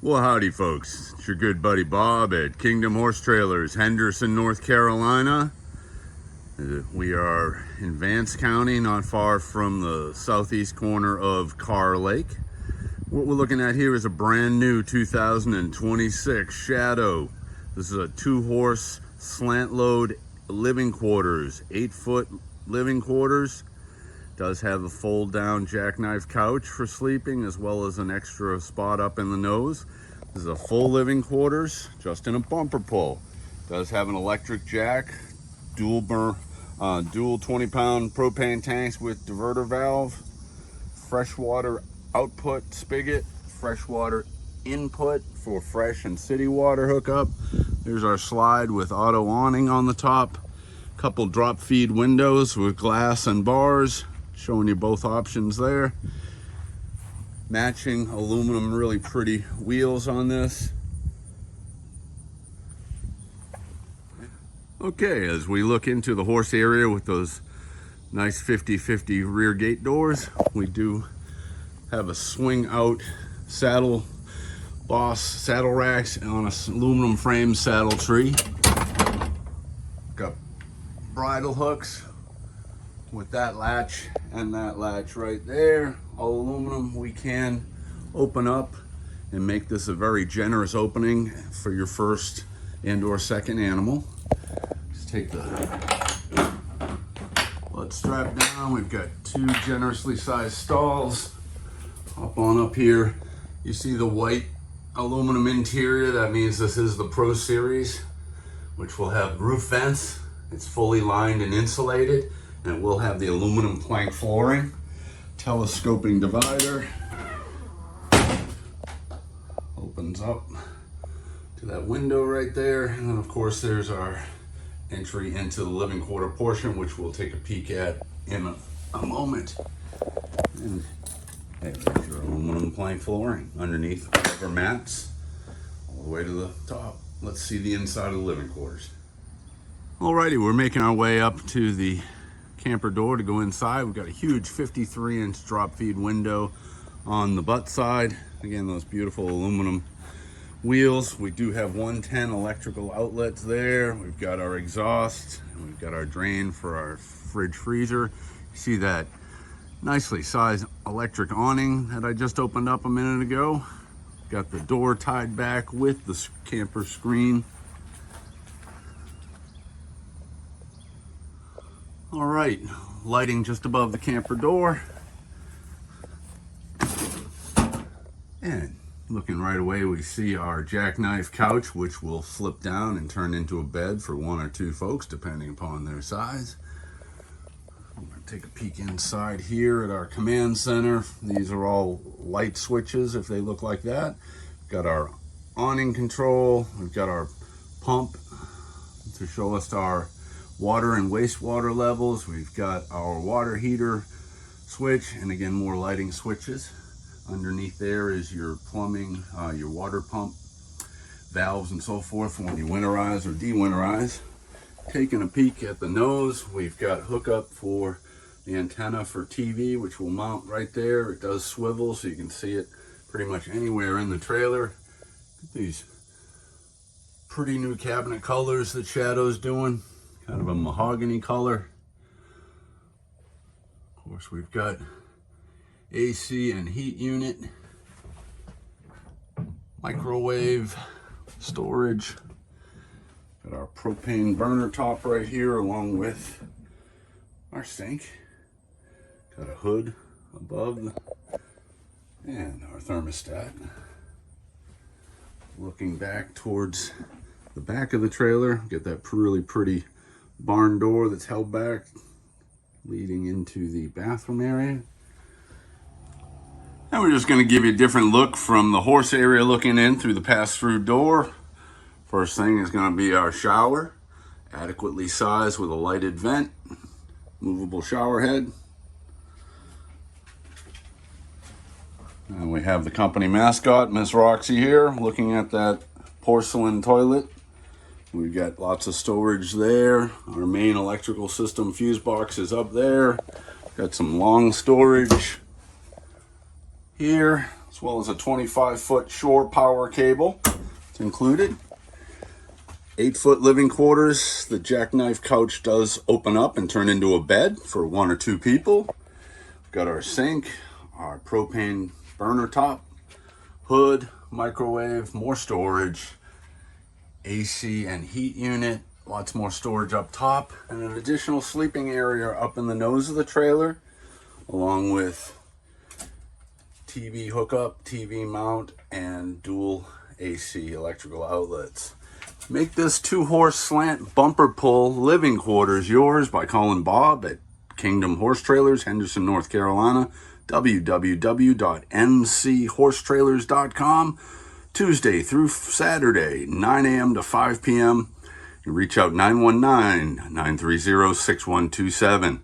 Well, howdy folks, it's your good buddy Bob at Kingdom Horse Trailers, Henderson, North Carolina. We are in Vance County, not far from the southeast corner of Carr Lake. What we're looking at here is a brand new 2026 Shadow. This is a 2-horse slant load living quarters, 8-foot living quarters. Does have a fold down jackknife couch for sleeping, as well as an extra spot up in the nose. This is a full living quarters, just in a bumper pull. Does have an electric jack, dual 20-pound propane tanks with diverter valve, freshwater output spigot, freshwater input for fresh and city water hookup. There's our slide with auto awning on the top. Couple drop feed windows with glass and bars, showing you both options there. Matching aluminum, really pretty wheels on this. Okay, as we look into the horse area with those nice 50-50 rear gate doors, we do have a swing out saddle boss saddle racks on a aluminum frame saddle tree. Got bridle hooks with that latch and that latch right there, all aluminum. We can open up and make this a very generous opening for your first and or second animal. Just take the blood strap down. We've got 2 generously sized stalls. Hop on up here. You see the white aluminum interior. That means this is the Pro Series, which will have roof vents. It's fully lined and insulated, and it will have the aluminum plank flooring. Telescoping divider. Opens up to that window right there. And then of course there's our entry into the living quarter portion, which we'll take a peek at in a moment. And there's your aluminum plank flooring underneath rubber mats all the way to the top. Let's see the inside of the living quarters. Alrighty, we're making our way up to the camper door to go inside. We've got a huge 53-inch drop feed window on the butt side. Again, those beautiful aluminum wheels. We do have 110 electrical outlets there. We've got our exhaust, and we've got our drain for our fridge freezer. You see that nicely sized electric awning that I just opened up a minute ago. Got the door tied back with the camper screen. All right, lighting just above the camper door. And looking right away, we see our jackknife couch, which will flip down and turn into a bed for 1 or 2 folks, depending upon their size. I'm gonna take a peek inside here at our command center. These are all light switches, if they look like that. Got our awning control. We've got our pump to show us our water and wastewater levels. We've got our water heater switch, and again, more lighting switches. Underneath there is your plumbing, your water pump, valves and so forth for when you winterize or de-winterize. Taking a peek at the nose, we've got hookup for the antenna for TV, which will mount right there. It does swivel, so you can see it pretty much anywhere in the trailer. These pretty new cabinet colors that Shadow's doing. Kind of a mahogany color. Of course, we've got AC and heat unit, microwave, storage. Got our propane burner top right here, along with our sink. Got a hood above and our thermostat. Looking back towards the back of the trailer, get that really pretty barn door that's held back, leading into the bathroom area. And we're just going to give you a different look from the horse area looking in through the pass-through door. First thing is going to be our shower, adequately sized with a lighted vent, movable shower head. And we have the company mascot, Miss Roxy, here, looking at that porcelain toilet. We've got lots of storage there. Our main electrical system fuse box is up there. Got some long storage here. as well as a 25-foot shore power cable. It's included. 8-foot living quarters. The jackknife couch does open up and turn into a bed for 1 or 2 people. We've got our sink, our propane burner top, hood, microwave, more storage, AC and heat unit, lots more storage up top, and an additional sleeping area up in the nose of the trailer, along with TV hookup, TV mount, and dual AC electrical outlets. Make this 2-horse slant bumper pull living quarters yours by calling Bob at Kingdom Horse Trailers, Henderson, North Carolina, www.mchorsetrailers.com, Tuesday through Saturday, 9 a.m. to 5 p.m. You reach out 919-930-6127.